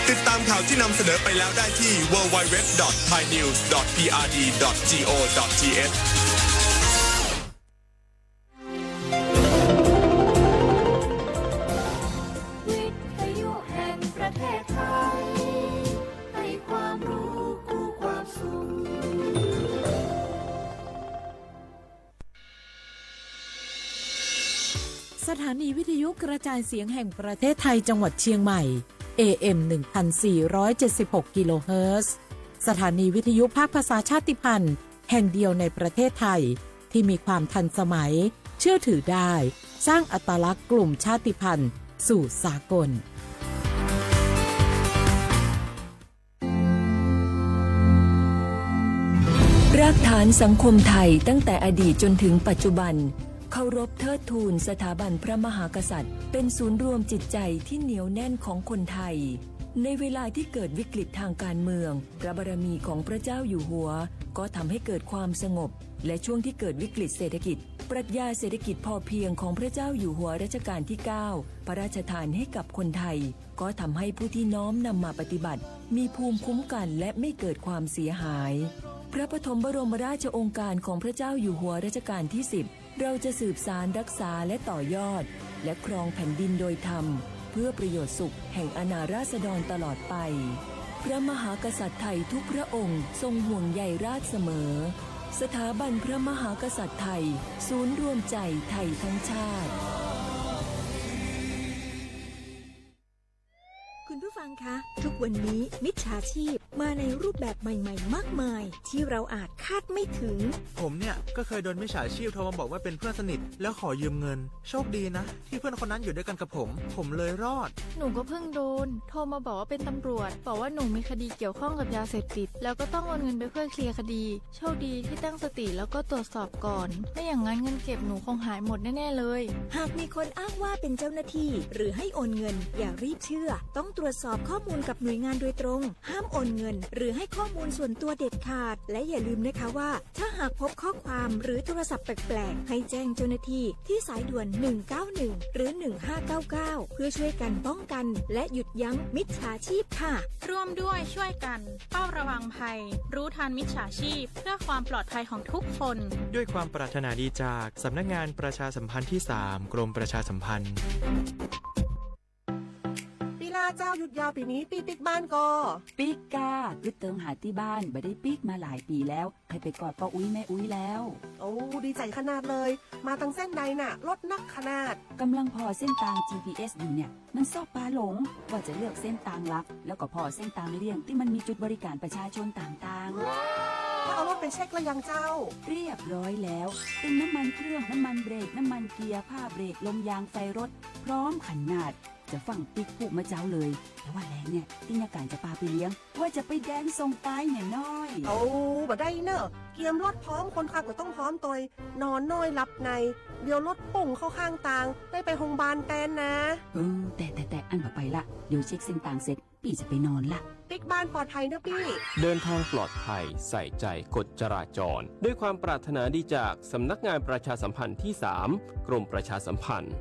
ติดตามข่าวที่นำเสนอไปแล้วได้ที่ www.thainews.prd.go.thสถานีวิทยุกระจายเสียงแห่งประเทศไทยจังหวัดเชียงใหม่ AM 1476 กิโลเฮิรตซ์สถานีวิทยุภาคภาษาชาติพันธุ์แห่งเดียวในประเทศไทยที่มีความทันสมัยเชื่อถือได้สร้างอัตลักษณ์กลุ่มชาติพันธุ์สู่สากลรากฐานสังคมไทยตั้งแต่อดีตจนถึงปัจจุบันเคารพเทิดทูนสถาบันพระมหากษัตริย์เป็นศูนย์รวมจิตใจที่เหนียวแน่นของคนไทยในเวลาที่เกิดวิกฤตทางการเมืองพระบารมีของพระเจ้าอยู่หัวก็ทำให้เกิดความสงบและช่วงที่เกิดวิกฤตเศรษฐกิจปรัชญาเศรษฐกิจพอเพียงของพระเจ้าอยู่หัวรัชกาลที่ 9พระราชทานให้กับคนไทยก็ทำให้ผู้ที่น้อมนำมาปฏิบัติมีภูมิคุ้มกันและไม่เกิดความเสียหายพระปฐมบรมราชโองการของพระเจ้าอยู่หัวรัชกาลที่ 10เราจะสืบสานรักษาและต่อยอดและครองแผ่นดินโดยธรรมเพื่อประโยชน์สุขแห่งอาณาราษฎรตลอดไปพระมหากษัตริย์ไทยทุกพระองค์ทรงห่วงใยราชเสมอสถาบันพระมหากษัตริย์ไทยศูนย์รวมใจไทยทั้งชาติคุณผู้ฟังคะทุกวันนี้มิจฉาชีพมาในรูปแบบใหม่ๆมากมายที่เราอาจคาดไม่ถึงผมเนี่ยก็เคยโดนมิจฉาชีพโทรมาบอกว่าเป็นเพื่อนสนิทแล้วขอยืมเงินโชคดีนะที่เพื่อนคนนั้นอยู่ด้วยกันกับผมเลยรอดหนูก็เพิ่งโดนโทรมาบอกว่าเป็นตำรวจบอกว่าหนูมีคดีเกี่ยวข้องกับยาเสพติดแล้วก็ต้องโอนเงินไปเพื่อเคลียร์คดีโชคดีที่ตั้งสติแล้วก็ตรวจสอบก่อนไม่อย่างนั้นเงินเก็บหนูคงหายหมดแน่ๆเลยหากมีคนอ้างว่าเป็นเจ้าหน้าที่หรือให้โอนเงินอย่ารีบเชื่อต้องตรวจสอบข้อมูลกับหน่วยงานโดยตรงห้ามโอนเงินหรือให้ข้อมูลส่วนตัวเด็ดขาดและอย่าลืมนะคะว่าถ้าหากพบข้อความหรือโทรศัพท์แปลกๆให้แจ้งเจ้าหน้าที่ที่สายด่วน191หรือ1599เพื่อช่วยกันป้องกันและหยุดยั้งมิจฉาชีพค่ะร่วมด้วยช่วยกันเฝ้าระวังภัยรู้ทันมิจฉาชีพเพื่อความปลอดภัยของทุกคนด้วยความปรารถนาดีจากสำนักงานประชาสัมพันธ์ที่ 3 กรมประชาสัมพันธ์เจ้าหยุดยาวปีนี้ปิ๊กบ้านก็ปิ๊กกาคือเติมหาที่บ้านไม่ได้ปิ๊กมาหลายปีแล้วให้ไปกอดป้าอุ้ยแม่อุ้ยแล้วโอ้ดีใจขนาดเลยมาตั้งเส้นใดน่ะรถนักขนาดกำลังพอเส้นทาง GPS อยู่เนี่ยมันซอกปลาหลงว่าจะเลือกเส้นทางลักแล้วก็พอเส้นทางเลี่ยงที่มันมีจุดบริการประชาชนต่างๆถ้าเอารถไปเช็คแล้วยังเจ้าเรียบร้อยแล้วตึงน้ำมันเครื่องน้ำมันเบรกน้ำมันเกียร์ผ้าเบรกลมยางไฟรถพร้อมขนาดจะฟังปิ๊กพูกมาเจ้าเลยแต่ว่าแรงเนี่ยที่นาการจะพาไปเลี้ยงว่าจะไปแดนส่งตายเนี่ยน้อยโอ้บ่ได้เนอะเกียมรถพร้อมคนขับก็ต้องพร้อมตัวนอนน้อยรับในเดี๋ยวรถปุ่งเข้าข้างทางได้ไปโรงพยาบาลแตนนะแต่อันต่อไปละเดี๋ยวเช็คเส้นทางเสร็จพี่จะไปนอนละปิ๊กบ้านปลอดภัยนะพี่เดินทางปลอดภัยใส่ใจกฎจราจรด้วยความปรารถนาดีจากสำนักงานประชาสัมพันธ์ที่ 3 กรมประชาสัมพันธ์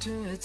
เ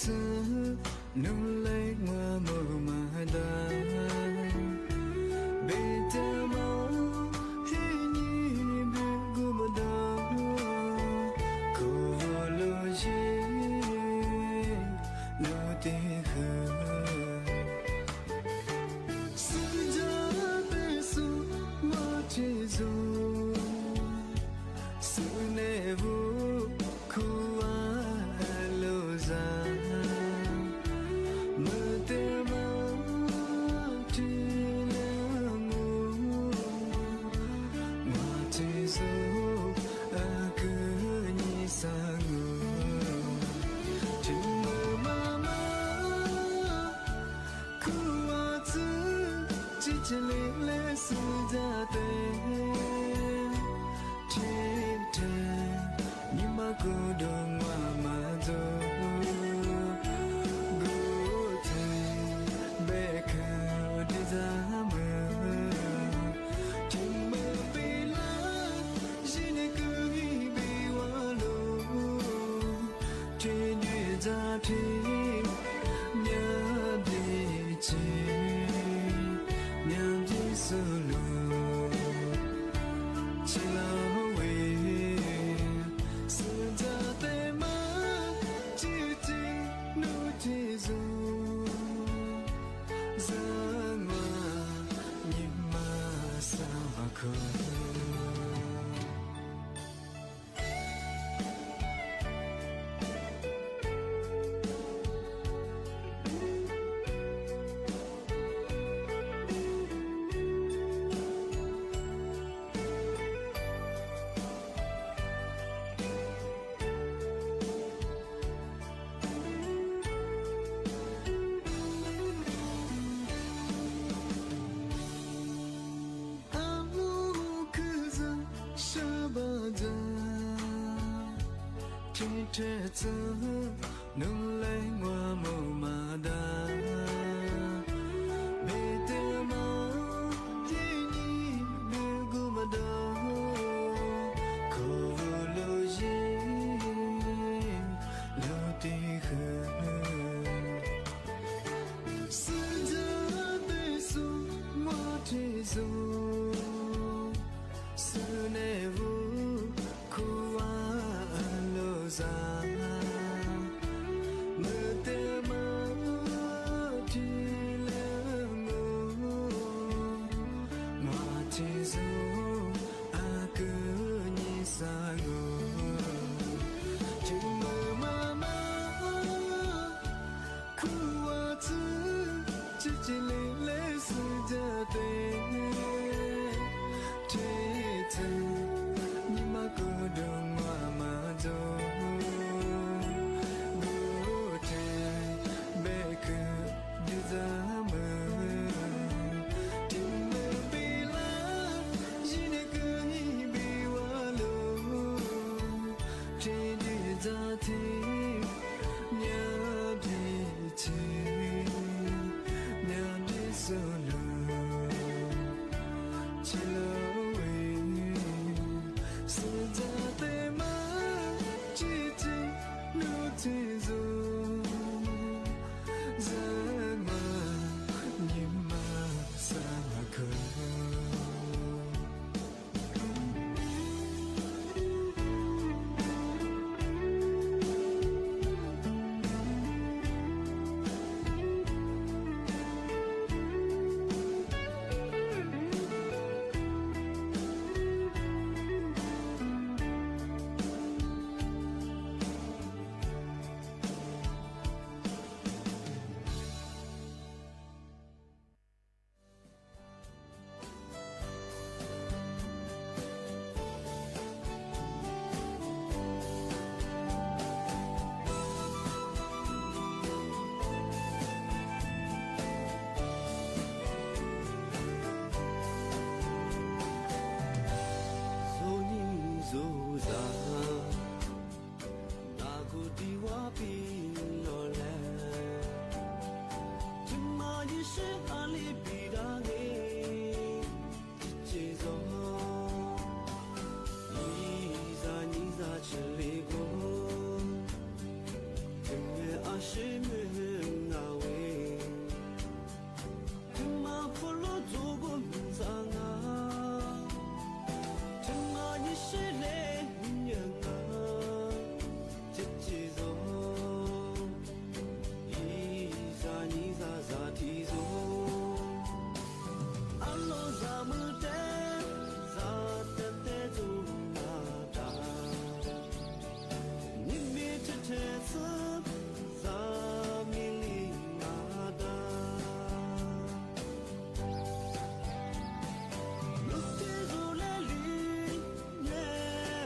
เ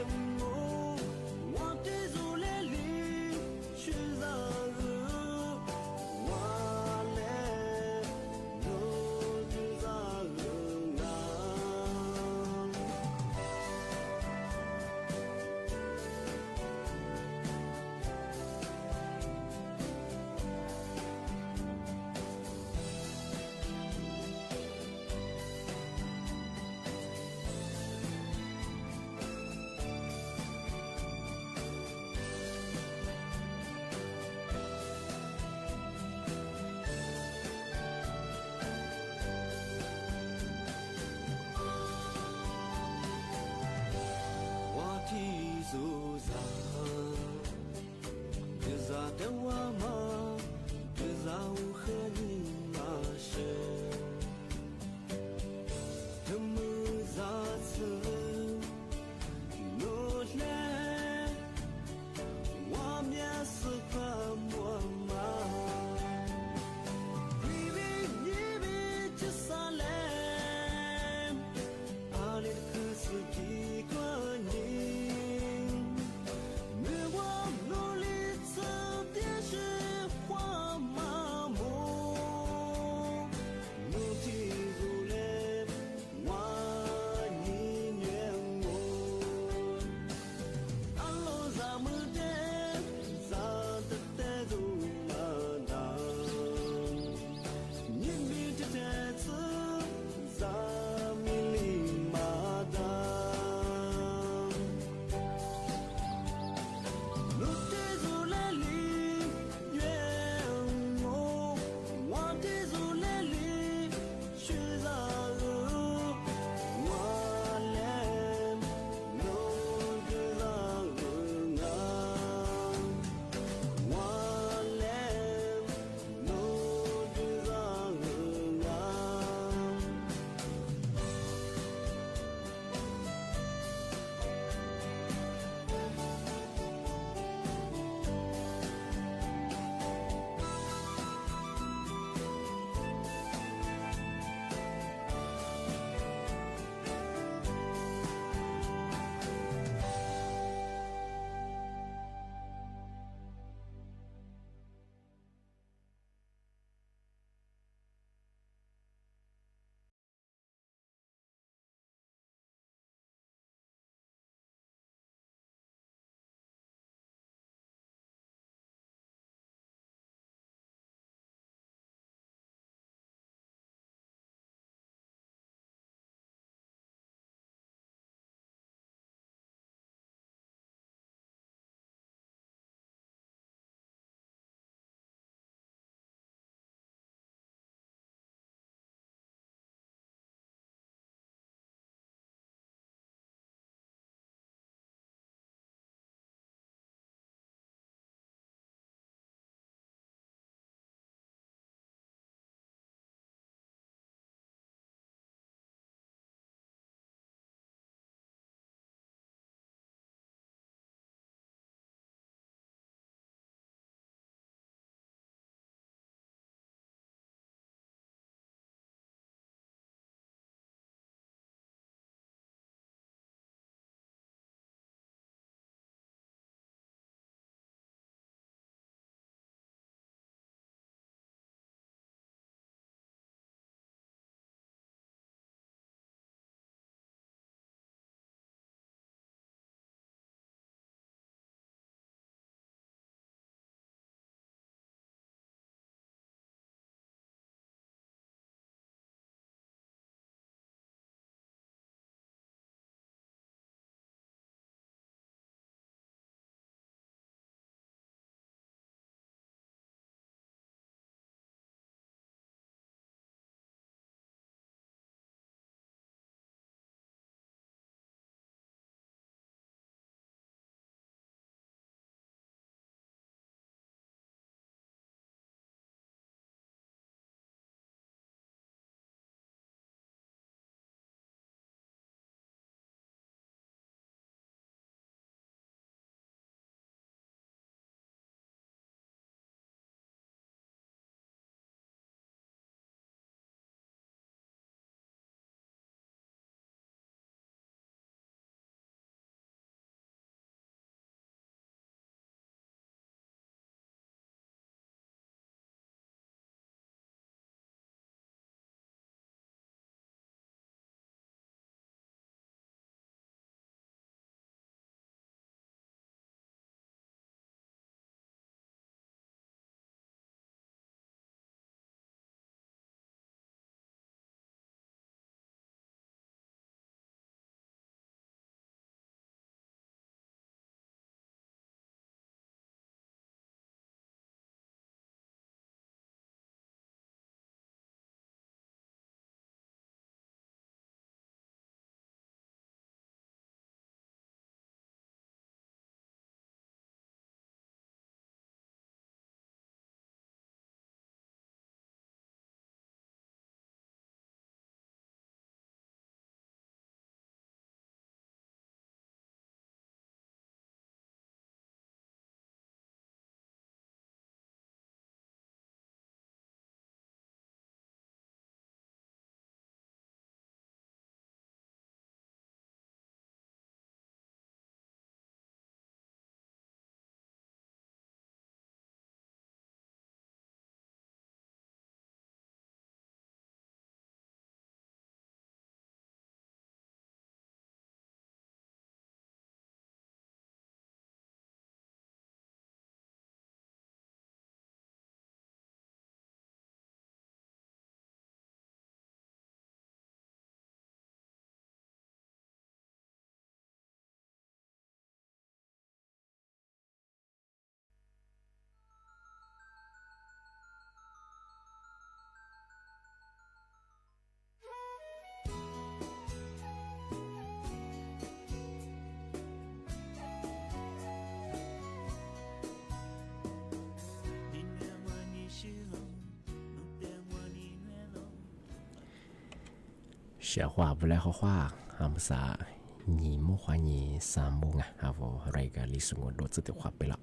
小话不来好话，阿姆萨你莫话你三木啊，阿我ไร个ลิสุงโดดติ话ไปละ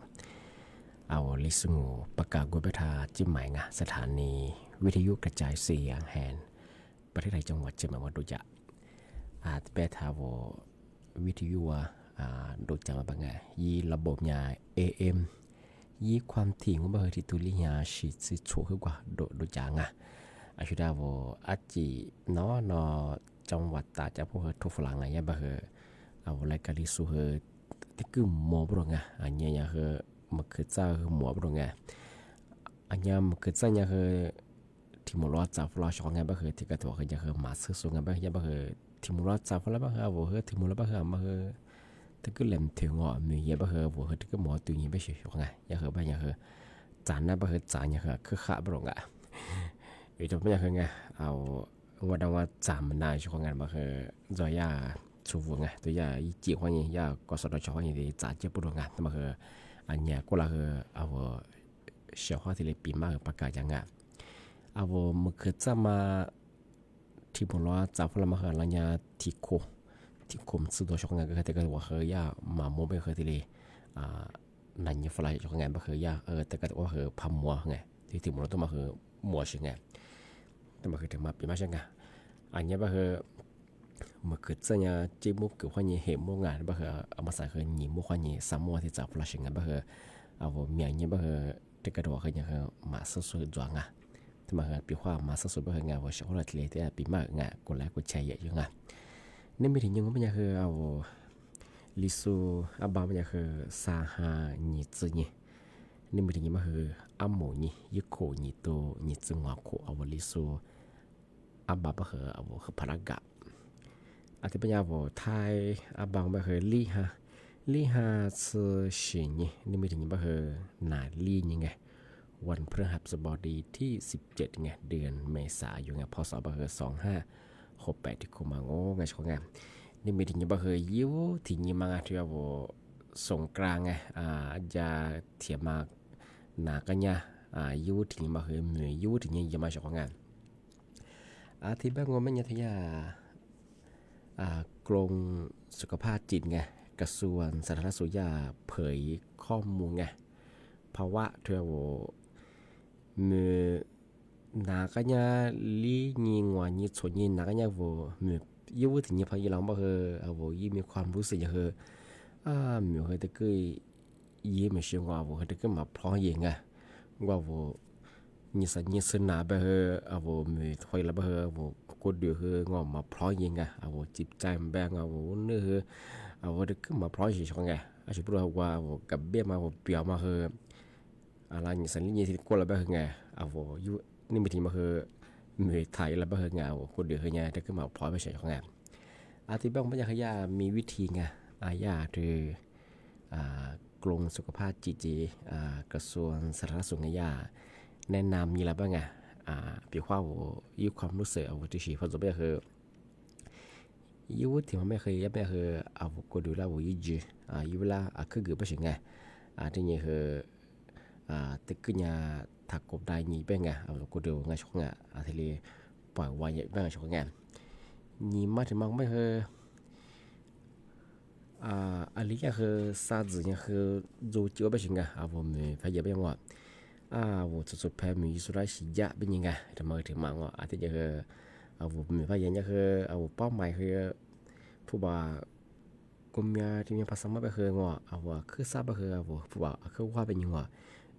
เอาลิสุงประกาศกุบทาจิ้มหมายงะสถานีวิทยุกระจายเสียงแห่งประเทศไทยจังหวัดเชียงใหม่วัดดุจอาจเป็นทาววิทยุโดยจังหวัดบางแห่งยีระบบยา AM ยีความถี่ของบริษัทตุลิยาชิดชั่วขึ้นกว่าโดยจังอาชุดาวอาจีนอนอจังหวัดตาจะพวกทุกฝรั่งไงยังบ่เหอเอารายการลิสุเหอที่กึ่มหมอบลงอันนี้ยังเหอมันคือเจ้าเหอหมอบลงอันนี้มันคือเจ้ายังเหอที่มุลวัดจ่าฝรั่งชอบไงบ่เหอที่กระตัวเขายังเหอมาซื้อสูงไงบ่ยังบ่เหอที่มุลวัดจ่าฝรั่งบ่เหอบ่เหอที่มุลวัดบ่เหอมาเหอที่ก็เล่มถึงอ่ะมียังบ่เหอบ่เหอที่ก็หมอตัวนี้ไม่ใช่ชอบไงยังเหอบ่ยังเหอจานนั้นบ่เหอจานยังเหอคือขาบ่ลงอยู่ตรงนี้คือไงเอาวันนั้นว่าจำมันได้ช่วงงานมาคือจอยาชูฟูไงตัวยาจีความนี้ยากสดช่วงนี้ที่จ่าเจ็บปวดงานแต่มาคืออันเนี้ยก็ละคือเอาเสียข้อที่เลยปีมากประกาศอย่างเงี้ยเอามันคือจะมาที่ผมว่าจ่าพลมาคืออะไรเงี้ยที่โคมสุดช่วงงานก็คือแต่ก็ว่าคือยามาโมเป็นคือที่เลยนั่นยังฟลายช่วงงานมาคือยาแต่ก็ว่าคือพัมมัวไงที่ผมเราต้องมาคือมัวใช่ไงแต่มาคือถึงมาปีมาใช่ไงอันนี้บ่คือมาคือเจ้าเนี่ยจีมุกคือความยี่เหตุมุกงานบ่คือเอามาใส่คือหนีมุกความยี่สามมุกที่จะฟลาชงานบ่คือเอาเมียนี้บ่คือที่กระโดดคือเนี่ยคือมาสุดๆจวงอ่ะแต่มาคือปีว่ามาสุดๆบ่คืองานว่าช่วงละทีแต่ปีมากงานกูแล้วกูใช้เยอะอยู่งานนี่ไม่ถึงยังไม่ยังคือเอาลิซูอาบาไม่ยังคือซาฮาหนีจื้อนี่นี่ไม่ถึงยังคืออาโมนี่ยึกโคนี่โตนี่จึงว่าโคเอาลิซูอาบาบ่คือเอาคือพารากะอาทิตย์ปัญญาบ่ไทยอาบางบ่คือลี่ฮาซื่อชินี่นี่ไม่ถึงบ่คือนาลี่นี่ไงวันพฤหัสบดีที่17ไงเดือนเมษายนไงพศบ่คือ2568ที่คุมาโงไงช่วงไงนี่ไม่ถึงบ่คือยิวที่นี่มาที่ว่าสงกรานต์ไงจะเทียมมานากันยายูที่นี่มาคือมือยูที่นี่ยังมาช่วงงานที่บ้านงงไม่ยากที่กรมสุขภาพจิตไงกระทรวงสาธารณสุขเผยข้อมูลไงภาวะเทวมือนากันยาลีนีงวานีชนีนากันยาโวมือยูที่นี่พายเราบ่คือเอาโวยี่มีความรู้สึกอย่างคือมือเคยตะกี้ยี่ไม่เชื่อว่าโวเคยตะกี้มาพร้อมยังไงว่าโวนี่สัญญาสนาไปเหรอเอาโวมีถอยแล้วไปเหรอโวกดเดือดเหรองอมาพร้อมยังไงเอาโวจิบใจมันแบงเอาโวเนื้อเหรอเอาโวเด็กขึ้นมาพร้อมสิช่องไงอาชีพเราว่าโวกับเบี้ยมาโวเปียวมาเหรออะไรนี่สัญญาที่กดแล้วไปเหรอไงเอาโวยุนี่ไม่ถึงมาเหรอมีไทยแล้วไปเหรอไงโวกดเดือดเหรอไงเด็กขึ้นมาพร้อมไปสิช่องไงอาทิตย์บ้างปัญญาขยามีวิธีไงญาคือกรมสุขภาพจิตกระทรวงสาธารณสุขไงแนะนำมีอะไรบ้างปีว่ายุความรู้สึกเอาที่ชีพจบไปคือยุที่มันไม่เคยยังไม่เคยเอาก็ดูแลว่ายุเวลาคือเกิดไปถึงไงที่นี่คือตึกเนี่ยถักกบได้ยี่เป็นไงเอาก็ดูไงช่วงไงที่เลยปล่อยวันอย่างเป็นช่วงไงยี่มาถึงมันไม่เคยอันนี้ก็คือซาจิเนี่ยคือดูเจอไปถึงไงผมพยายามไปว่า我这做排名出来是呀，เป็นยังไงทำไมถึงมาว่าอาจจะคือผมมีพยานคือเป้าหมายคือผู้บ่ากลุ่มยาที่มีภาษาไม่คือว่าคือทราบก็คือผู้บ่คือว่าเป็นยังไง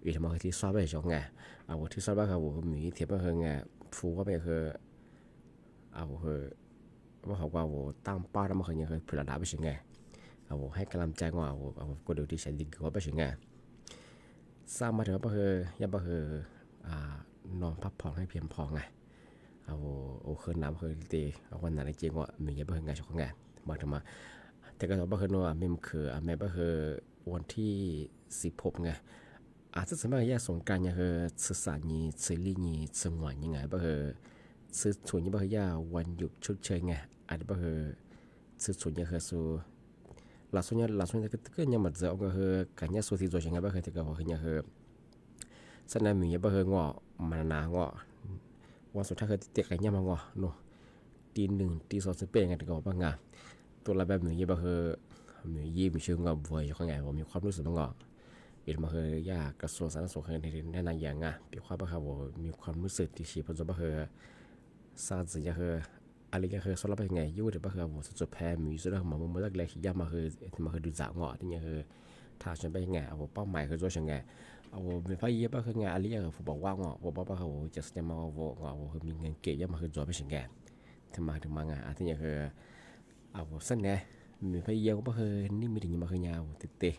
อีทำไมที่ทราบไปจงไงที่ทราบก็คือมีเทียบก็คือไงผู้ว่าเป็นคือคือว่าเขาว่าตั้งเป้าแล้วมันคือยังคือผลลัพธ์ไปยังไงให้กำลังใจว่าก็ดูที่ฉันดีกว่าไปยังไงสร้างมาถึงก็คือย่าก็คือนอนพักผ่อนให้เพียงพอไงคืนน้ำคืนตีวันนั้นจริงว่ามีอย่าก็คืองานช่วงงานมาถึงมาแต่ก็ก็คือว่าไม่คือแม่ก็คือวันที่16ไงจะสมัยสงกรานต์คือสื่อสารนี้สื่อลีนี้สงวนยังไงก็คือสื่อส่วนนี้ก็คืวันหยุดชดเชยไงก็คือสื่อส่วนนี้คือสู่langsung ketika nya mat za ga kanya so ti zo shinga ba ketika ho nya he sanami ya ba he ngo mana ngo wa so ta ke te kanya ma ngo no ตีหนึ่งตีสองสิเป็นไงถึงก็บ้างอ่ะตัวละแบบหนึ่งยี่บ้าคือหนึ่งยี่มีเชิงกับวัวอยู่ข้างไงผมมีความรู้สึกบ้างอ่ะเห็นมาคือยากกระทรวงสาธารณสุขในนั้นอย่างอ่ะปีความบ้าคือผมมีความรู้สึกที่ชีพจนบ้าคือซาจิจะคืออะไรก็คือสำหรับยังไงยุ่งแต่บ้าคือผมสุดแพ้มีสุดแล้วมันแรกๆที่ยากมาคือดูจ่างอที่เนี่ยคือถ้าฉันไปยังไงผมเป้าหมายคือ做ยังไงมีพายเยอะบ้าคืองานอะไรอย่างผมบอกว่างอผมบอกว่าเขาจะจะมาว่าคือมีเงินเก็บเยอะมาคือ做ไปยังไงถึงมางานที่เนี่ยคือสั้นไงมีพายเยอะก็บ้าคือนี่มีถึงมาคือยาวติด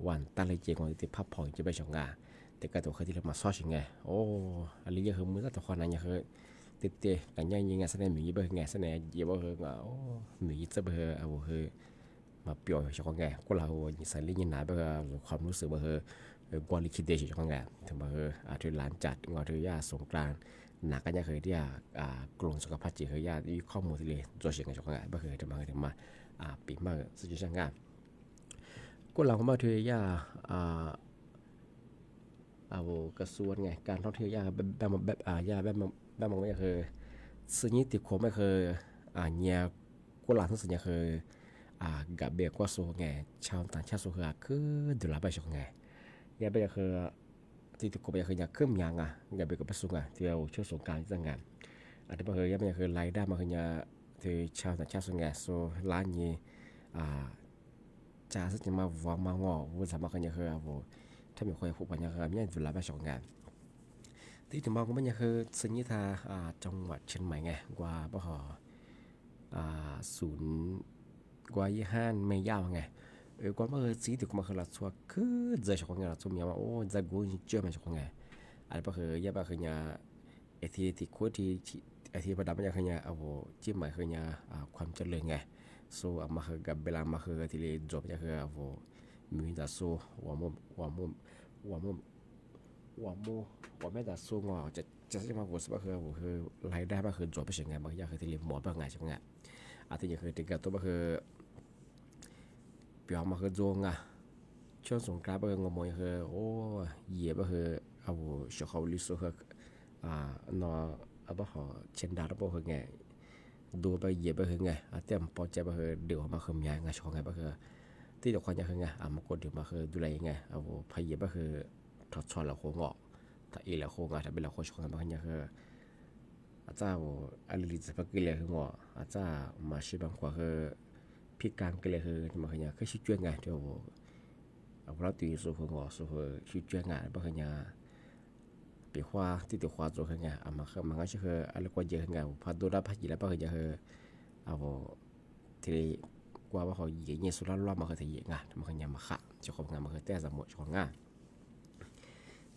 วันตาเลยเจงวันติดพับผ่อนจะไปชงงานแต่ก็ตัวเคยที่เรามาซ้อยังไงโอ้อะไรอย่างคือมือตัวคนนั้นอย่างคือติดกันยังไงแสดงมีเบอร์ไงแสดงเยอะบ้าคือมีจะเบอร์คือมาเปลี่ยนชงไงก็เราใส่ลิ้นยินหนาเบอร์ความรู้สึกเบอร์กว่าลิขิตเดชชงไงถึงเบอร์ที่ร้านจัดงอที่ยาสงกรานหนักกันยังเคยที่กลุ่มสุขภาพจิตเคยยาที่ข้อมูลที่เลยตัวเสียงชงไงเบอร์ถึงมาปีมากสุดช่างงานก็เรามาที่ยากระทรวงไงการท่องเที่ยวยาแบบยาแบบมันไม่เคยสิ่งนี้ติดโคไม่เคยเนี่ยก็หลังทั้งสิ่งนี้เคยกับเบียกว่าโซ่ไงชาวต่างชาติโซ่คือดูแลไปชงไงยาเบียคือที่ติดโคไปคือยาเครื่องยางยาเบียกับไปส่งที่เราช่วยส่งการจังงานอันนี้มาเคยยาเบียคือรายได้มาคือยาที่ชาวต่างชาติส่งไงโซ่ร้านนี้จ่าซึ่งจะมาวางมางอวุ้นสามารถกันยังคือถ้ามีคนพูดปัญญาคือไม่ดูแลไปชงงานที่ถึงมองก็ไม่ยังคือสิ่งนี้ท่าจังหวัดเชียงใหม่ไงกว่าบ่หศูนย์กว่า25ไม่ยาวไงกว่าเมื่อสิ่งที่มาคือเราชัวคือจะชงไงเราชัวมีว่าโอ้จะกูเชื่อมันชงไงอะไรก็คือยาบ้าคือยาที่คุยที่ประดับมันคือยาจิ้มหมายคือยาความเจริญไงso ama ke bela ma ke tili job ya ke mi da so wa me da so ngoจะมาบ่สบ่คือรายได้บ่คือจบไปเสียงไงบ่อยากคือที่หมอบ่ไงจังไงอาทิตย์คือติกตัวบ่คือเปียวมาคือจงช่วงสงกรานต์บ่งมคือโอ้เย่บ่คือชเขาลิสุคือนอบ่เช่นดาบ่คือไงดูไปเหยียบไปคือไงเต็มพอใจไปคือเดี๋ยวมาคือมีไงชงไงไปคือที่ตัวคนยังคือไงมากดเดี๋ยวมาคือดูแลยังไงพายเหยียบไปคือถอดช้อนแล้วโค้งออกถ้าอีแล้วโค้งถ้าเป็นแล้วโค้งชงไงมาคือคืออาจารย์อะไรจะพักกิเลสคืองออาจารย์มาชิบังกว่าคือพิการกิเลสคือมาคือคือชิจวยไงเดี๋ยวเราตีสู้คืองอสู้คือชิจวยไงมาคือปีขวาที่ตัวขวาตัวคือไงมาคือมันก็คืออะไรกว่าเยอะไงพอดูแลพักกิเลสไปคือจะคือที่กว่าว่าเขาเหยียดสุดแล้วมาคือที่เหยียดไงมาคือมาขะเจ้าของงานมาคือแต่สมุดเจ้าของงาน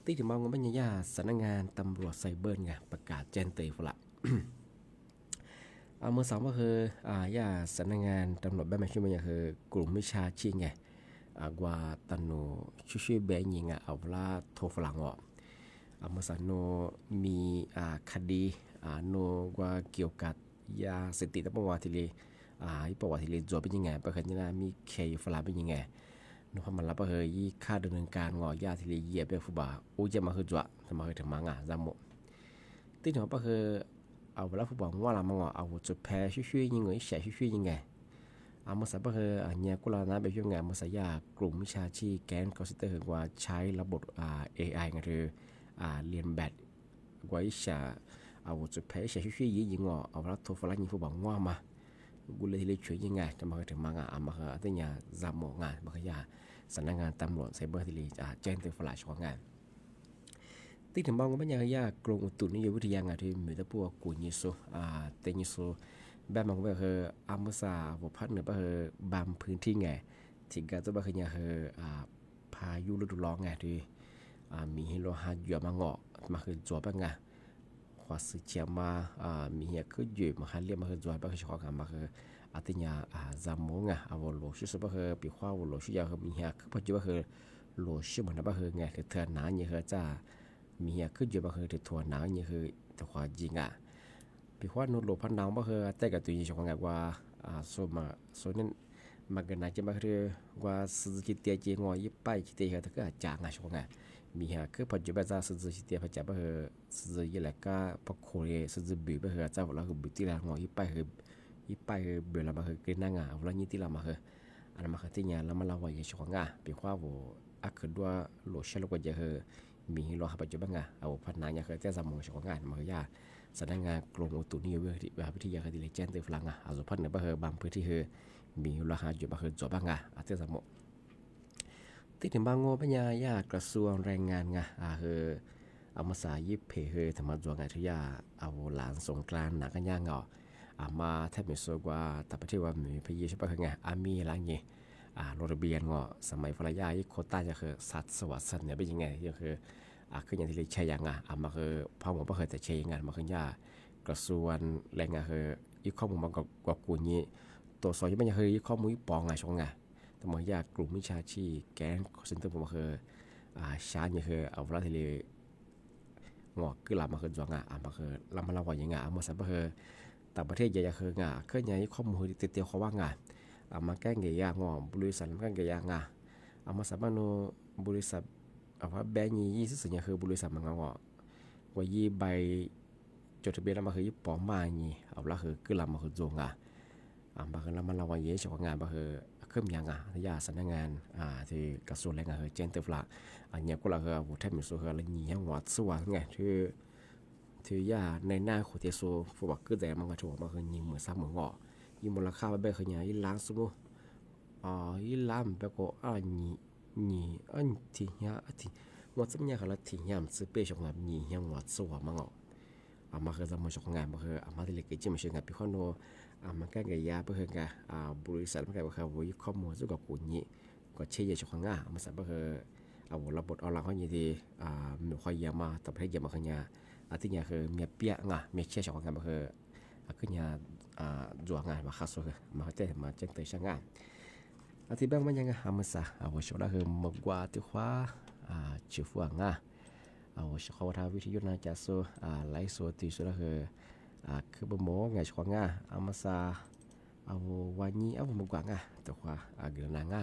ที่ถึงมองว่ามันยาสำนักงานตำรวจไซเบอร์ไงประกาศแจ้งเตือนละเมื่อสามก็คือยาสำนักงานตำรวจบ้านแม่ชื่อมันคือกลุ่มวิชาชีพไงกว่าตันโนช่วยแบงยิงเอาเวลาโทรฝรั่งออกเมื่อสามโนมีคดีโนกว่าเกี่ยวกับยาเสพติดประวัติเลยประวัติเลยจบเป็นยังไงประคดีนั้นมีเคยฝรั่งเป็นยังไงนพมันรับไปเลยยี่ค่าดำเนินการงอยาที่เลยเยียบไปฟุบะอู้จะมาคือจั่วจะมาคือถึงมังจำหมดที่ถึงไปคือเอาเวลาฟุบะว่าละมังเอาจุดแพ้ช่วยยังไงแฉช่วยยังไงเมื่อสัปดาห์เนี่ยกุลานะไปช่วยงานเมื่อสัญญากลุ่มวิชาชีพแกนคอสเตอร์ว่าใช้ระบบAI ไงหรือเรียนแบบว่าจะเอาจุดแพ้แฉช่วยยิงเอาเวลาโทรฝรั่งยิงฟุบะว่ามากูเลยเลยช่วยยังไงจะมาถึงมังมาคือที่เนี่ยจำหมดงานมาคือยาสำนักงานตำรวจไซเบอร์ที่เลยแจ้งเตือนฝรั่งของงานที่ถึงมองว่าอย่างยากรมอุตุนิยมวิทยางานที่มีแต่พวกกุญยิโซเตนิโซแบบมันก็คืออามุสาบุพัฒน์เนี่ยก็คือบางพื้นที่ไงที่ก็จะก็คือเนี่ยคือพายุฤดูร้อนไงที่มีฮิโรฮาเยอะมาเงาะมาคือจัวบ้างไงควาสึเชียมามีเหี้ยคืออยู่มาฮันเรียมาคือจัวบ้างคือของกันมาคืออาทิตย์เนี่ยจำมงไงเอาโลชิสุบ้างคือปีขวาโลชิยาคือมีเหี้ยคือปัจจุบันคือโลชิมันบ้างคือไงคือเถื่อนหนาเนี่ยคือจ้ามีขึ้นอยู่มาคือถือถั่วหนังนี่คือแต่ความจริงปีขวานุโลพันดาวมาคือแต่กับตัวนี้ชงกันว่าโซนั้นมากันนะจะมาคือว่าสื่อจิตใจงอยิบไปจิตใจเขาถ้าก็จางชงกัน มีหาคือปัจจุบันจะสื่อสิเตียพระเจ้าบ่เฮอสื่อยี่แหละก็ปะโคเรสื่อบีบ่เฮอเจ้าเราคือบิติละงออีไปเฮออีไปเฮอเบลละมาเฮอกินนางอ่ะเรายี่ติละมาเฮออันมาเฮอที่เนี่ยแล้วมาละว่าอย่างชวงอ่ะปีว่าโวอักคือด้วยโลเชลกว่าจะเฮอมีรอปัจจุบันอ่ะเอาพัฒนาอย่างเฮอแต่สมองชวงอ่ะมาเฮอยาสำนักงานกรมอุตุนิยมวิทยาคดีเลเจนต์ฝรั่งอ่ะเอาสุพรรณบ่เฮอบางพื้นที่เฮอมีราคาอยู่บ่เฮอจบบ้างอ่ะอาแต่สมองที่ถึงบางโง่ปัญญายากระทรวงแรงงานไงเฮอเอามาสายิบเพเฮอธรรมะจวงไงทุยาเอาหลานสงกรานต์หนักกันย่างมาแทบไม่สวยกว่าแต่ประเทศว่ามีพยีใช่ปะคือไงมีอะไรเงี้ยโรถเบียนสมัยฝรั่งยาโคต้าจะคือสัตว์สวัสดิ์เนี่ยเป็นยังไงก็คือคืออย่างที่เรียกใช่ยังมาคือพ่อหมอบ่เคยแต่ใช่ยังไงมาคือยากระทรวงแรงงานคืออีกข้อมูลมันกับกูนี้ตัวซอยยังไม่ยังคืออีกข้อมูลปองไงช่วงไงแต่มายากลุ่มวิชาชีแก๊งเซ็นเตอร์ผมคือช้าเนี่ยคือเอาเวลาที่เรียงอกคือหลับมาคือจวงมาคือเรามาเล่าว่าอย่างไงมาสับคือต่างประเทศใหญ่ๆคืองาเคยใหญ่ข้อมูลเตียวเขาว่างามาแก้เงียบริษัทมาแก้เงียมาสับมาโนบริษัทว่าแบงค์ยี่สิบเนี่ยคือบริษัทมันว่ายี่ใบจดทะเบียนมาคือยี่ปอมานี่เอาละคือหลับมาคือจวงมาคือเรามาเล่าว่าเยอะชาวงานมาคือเครื่องยังที่ยาสำนักงานที่กระทรวงแรงงานเจนเตอร์ฟลาเนี่ยก็เราคือวุฒิมิสุคืออะไรนี่ยังวัดสว่างไงที่ยาในหน้าขุดเทโซฟูบักคือแต่มันก็ถูกมาคือยิงเหมือนซ้ำเหมือนยิงมูลค่าไปคือเนี่ยยิงล้านสมุยิงล้านไปก็นี่ที่เนี่ยที่วัดสมัยเขาละที่เนี่ยมันซื้อเป้ชงงานนี่ยังวัดสว่างมั้งมาคือจะมาชงงานมาคือมาที่เล็กจิมชงงานพี่ข้อโนมันก็เงียบเพื่อนกันบริษัทมันก็คือวิข้อมูลสุกับกูนี่ก็เชี่ยชงงานมาสับเพื่อระบบออนไลน์เขาอย่างที่มีความยามาแต่ประเทศยามาขยะที่เนี่ยคือเมียเปียมีเชี่ยชงงานมาคือเนี่ยจั่วงานมาขัดสุดมาเจอมาเจอเตยช่างงานที่บ้านมันยังไงมาซะว่าช่วงนั้นคือมากกว่าที่ว่าชื่อฟังช่วงเขาทำวิทยุน่าจะสู้ไลฟ์สดที่สุดคือบ่หมอไงช่วงงามาซาวันนี้มากกว่าแต่ว่าเกินนาง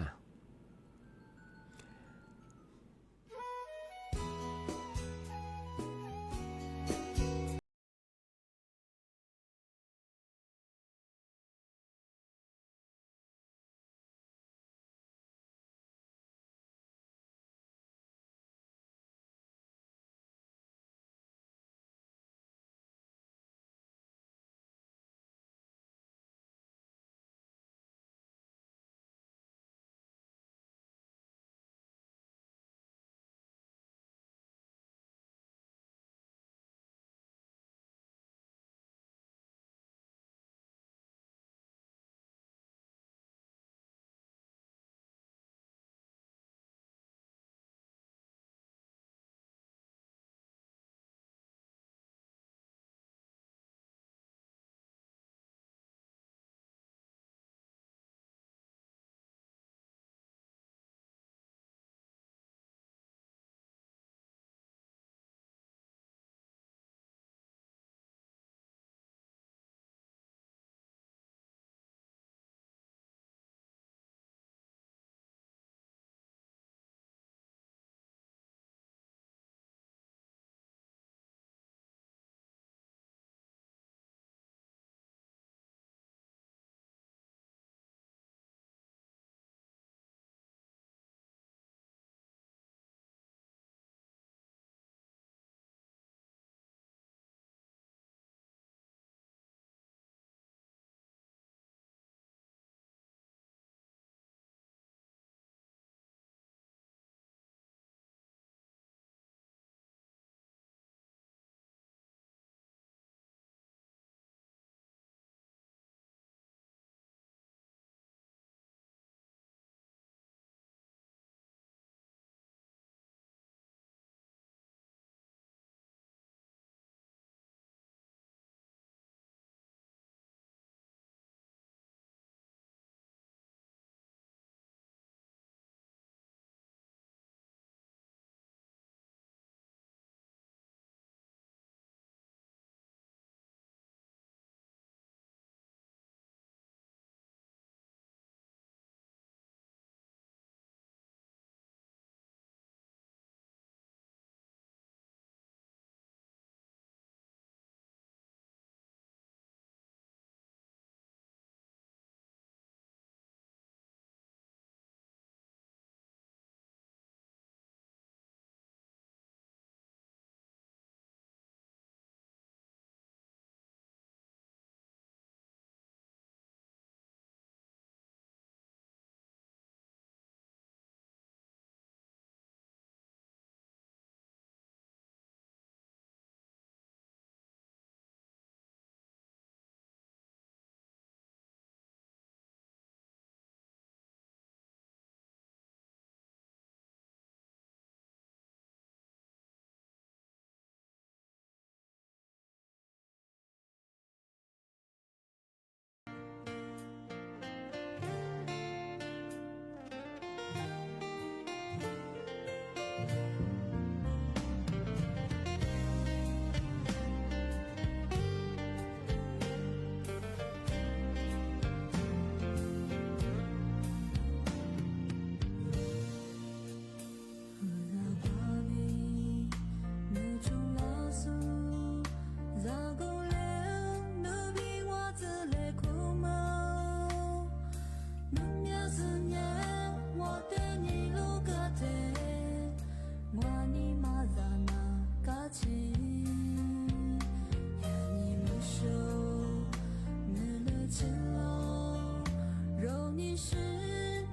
是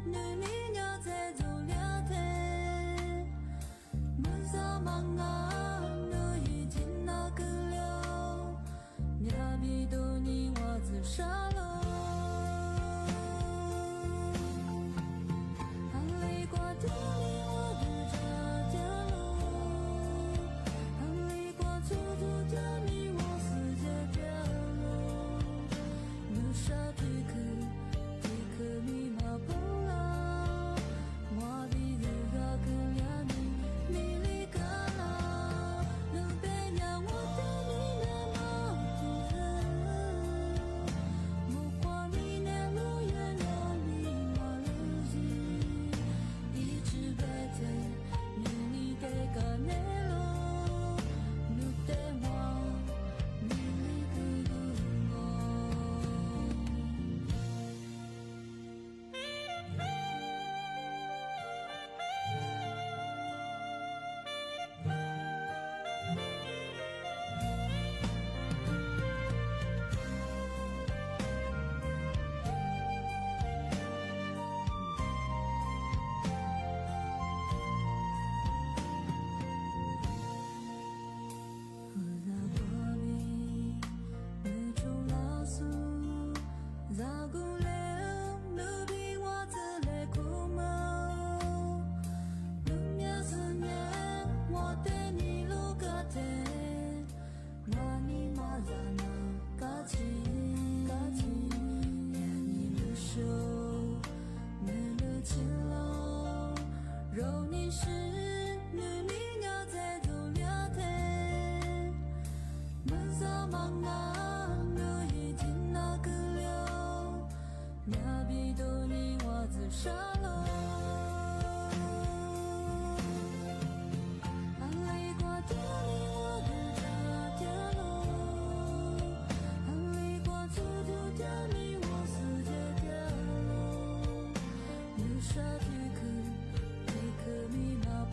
女你要在走聊天，门上忙啊，我已经那个了，你比多你我自杀了。沙皮克，皮克密码。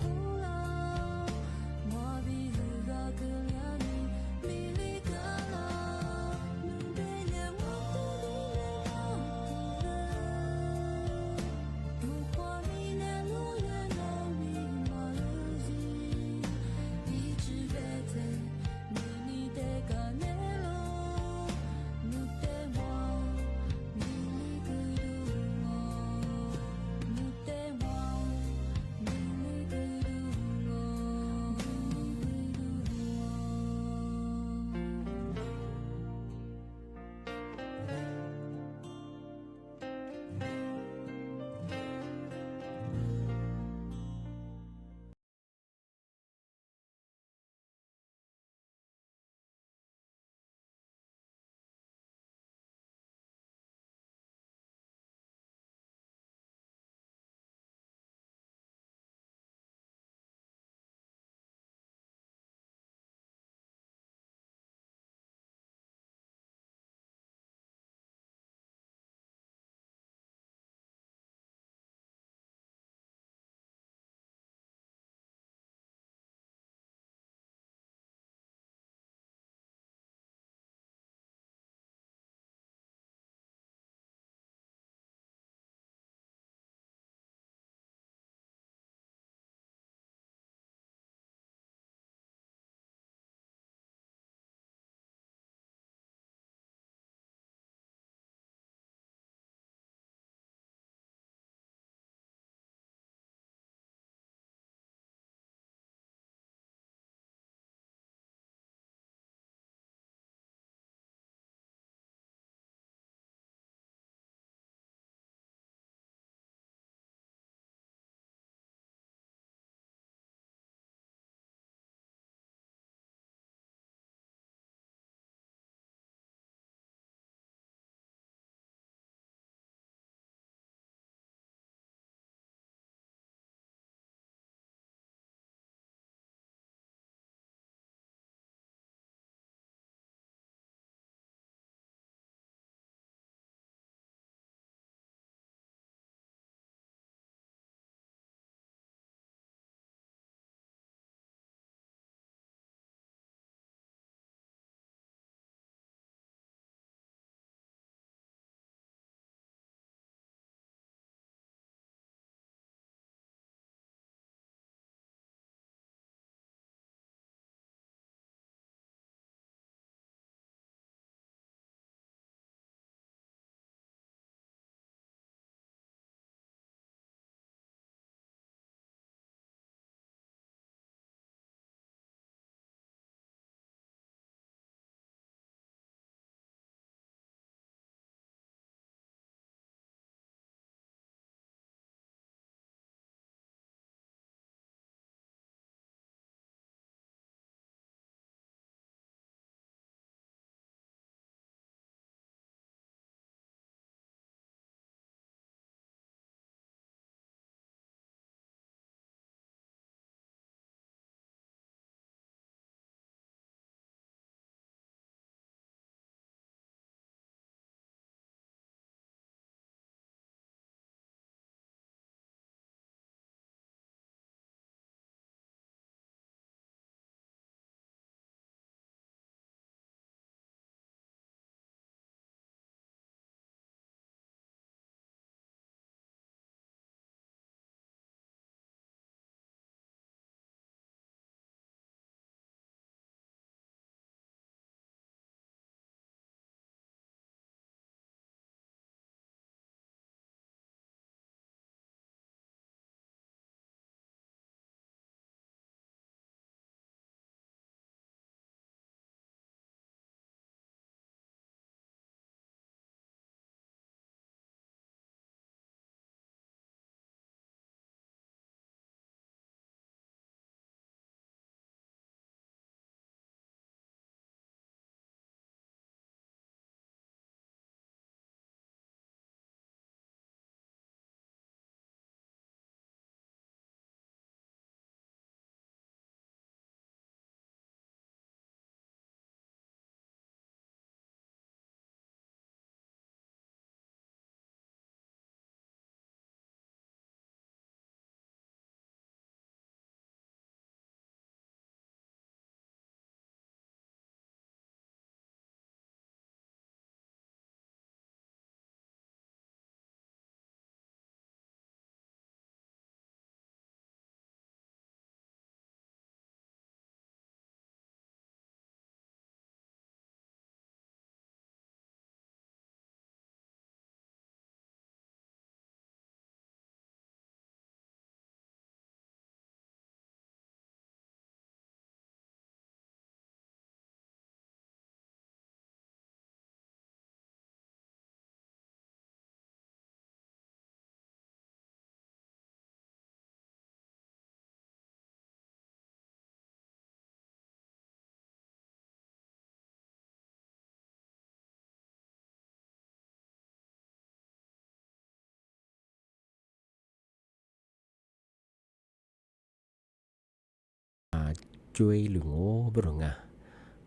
ช่วยหรือโง่บ่รู้งะ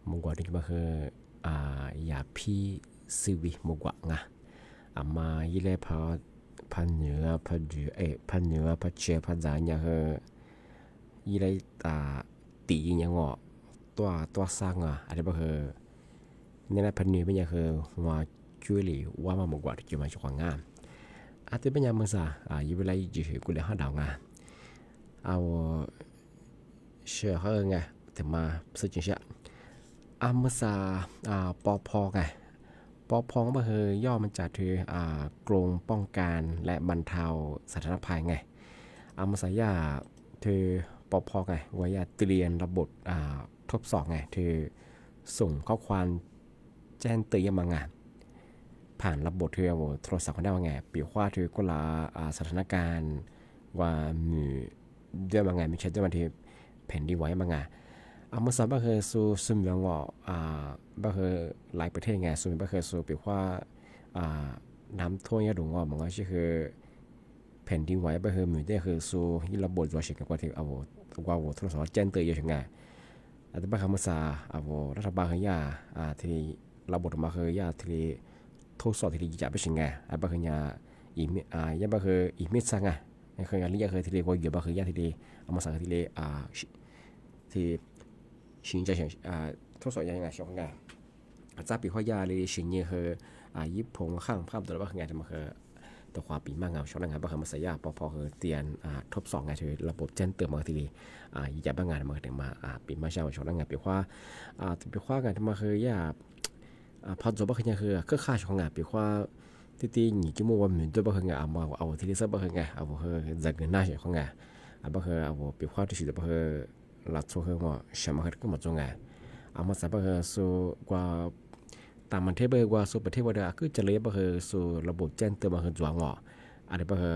มึงกว่าที่มาคืออย่าพี่ซีวิมึงกว่างะมายี่เล่พาเหนือพาดูพาเหนือพาเชียพาจานเนี่ยคือยี่เล่ตีอย่างงอตัวสร้างอะไรบ่คือนี่แหละพาเหนือเป็นอย่างคือว่าช่วยหรือว่ามามึงกว่าที่มาช่วยงานอาทิตย์เป็นอย่างมึงซะยี่เวลาจีบกูเลยหาดาวงานเอาเชื่อเขาไงแต่มาสื่อจริงๆมึงซะปพไงปพก็คือย่อมันจากคือกรมป้องกันและบรรเทาสาธารณภัยไงมึงซะย่าคือปพไงว่าย่าเตรียมระบบทดสอบไงคือส่งข้อความแจ้งเตือนมาไงผ่านระบบเธอโทรศัพท์ของได้ว่าไงเปรียบว่าเธอก็ละสถานการณ์ว่ามีเดือนบางไงไม่ใช่เดือนบางทีแผ่นดินไหวบางไงเมื่อสัปดาห์คือสู่สมัยว่าบางคือหลายประเทศไงสู่บางคือสู่เปรียบว่าน้ำท่วมยาดงว่ามันก็คือแผ่นดินไหวบางคือมีได้คือสู่ที่ระบบตัวเช็คกว่าที่ว่าโทรศัพท์แจ้งเตือนอยู่ยังไงแต่บางครั้งเมื่อรัฐบาลเขาย่าที่ระบบมาคือย่าที่ทดสอบที่จะเป็นยังไงบางครั้งย่าบางคืออีมิดซังเคยงานนี้เคยที่เรียกว่าอยู่บางคือย่าที่มาสั่งที่ที่ชิงจะทดสอบยังไงช่วงไงจะปีข้อยาเลยชิงเนี่ยคือญี่ปุ่นข้างภาพตัวบางไงแต่มาคือตัวความปีมากเงาช่วงนั้นบางครั้งมาใส่ยาพอคือเตียนทดสอบไงคือระบบแจ้งเตือนมาที่ดีอย่าบางงานมาถึงมาปีมาเช้าช่วงนั้นไงปีว่าไงมาคือยาพอจบบางคือก็ค่าช่วงไงปีว่าที่หนีกี่โมงวันเหมือนตัวบางไงเอาที่ที่ซับบางไงคือจะเงินหน้าช่วงไงบางคือปีว่าที่สุดบางคือหลักโซ่คือว่าเชื่อมันก็มาจงไงมาสับคือสู่กว่าตามมันเทเบอร์กว่าสู่ประเทศว่าเดียวคือจะเลี้ยบคือสู่ระบบแจ้งเตือนมาคือจวงอะไรบางคือ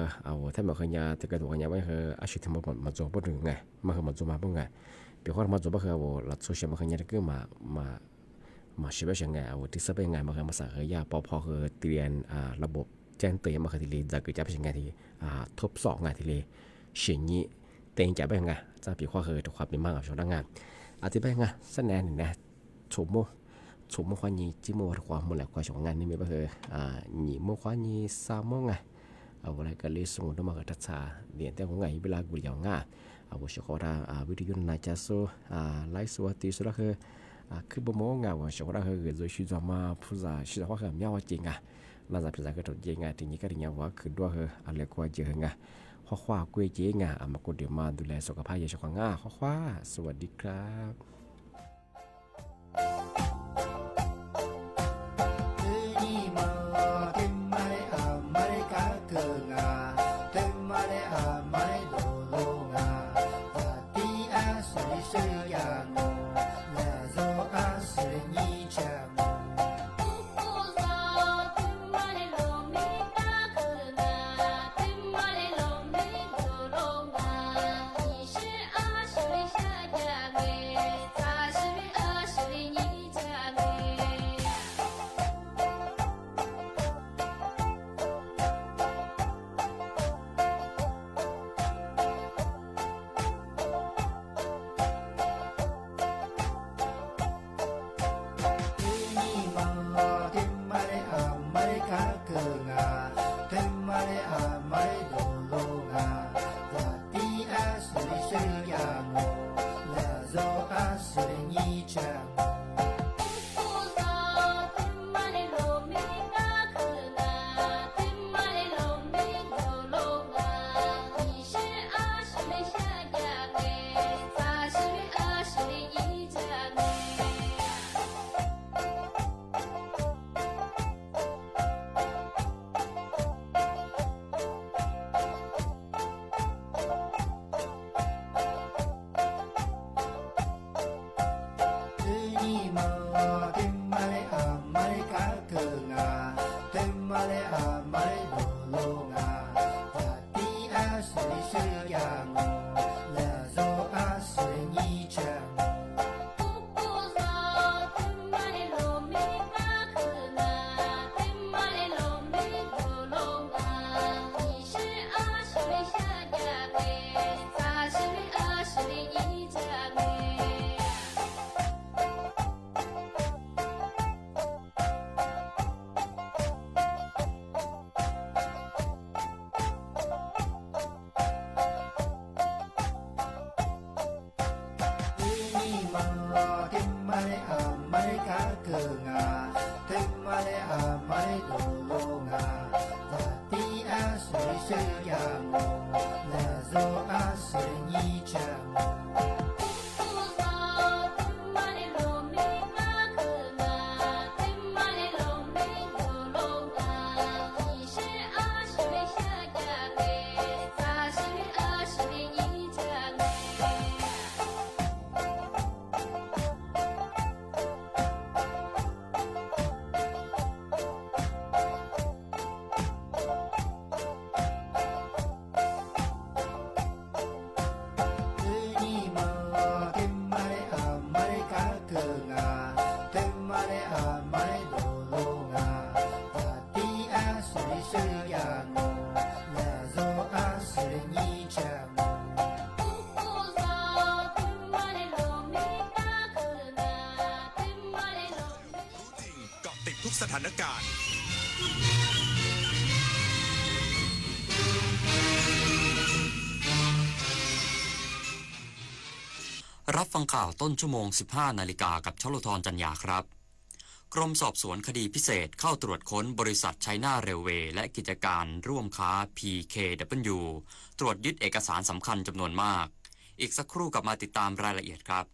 ถ้ามาคือยาแต่กระดูกยาไม่คืออาชีพที่มาจงปุ่นไงมาคือมาจงมาปุ่นไงปีว่ามาจงบางคือหลักโซ่เชื่อมันคือยาที่คือมาชีวิตยังไงที่ซับยังไงมาคือมาสั่งคือยาพอคือเตียนระบบแจ้งเตือนมาคือที่เลี้ยจะเกิดจะเป็นยังไงที่ทบสอบไงที่เลี้ยเฉียงนี้เต็งจะเป็นยังไงจะปีว่าคือถูกความเป็นมากกับชาวต่างงานอธิบายไงสัญญาณนี่นะชมโมควานีจิโมถูกความหมดแหละความชาวงานนี่ไม่ก็คือหนีโมควานีซาโมไงอะไรก็เลยส่งตัวมากับทัศน์เรียนแต่ของไงเวลากุยาวง่าว่าชาวราวิทยุนายจะสู้ไลฟ์สวัสดีสุดคือบ่โมงว่าชาวราคือโดยชื่อจอมาผู้จ่าชื่อว่าคือเมียวจริงน่าจะเป็นการกระตุ้นจริงทีนี้ก็ถึงว่าคือด้วยคืออะไรกว่าเจอไงข้อความกุยเจงมากดเดี๋ยวมาดูแลสุขภาพยาชาวง่าข้อความสวัสดีครับ生养，那若阿是你讲。เกาะติดทุกสถานการณ์ รับฟังข่าวต้นชั่วโมง 15 นาฬิกากับชลธรจันยาครับกรมสอบสวนคดีพิเศษเข้าตรวจค้นบริษัทไชน่าเรลเวย์และกิจการร่วมค้า PKW ตรวจยึดเอกสารสำคัญจำนวนมากอีกสักครู่กลับมาติดตามรายละเอียดครับ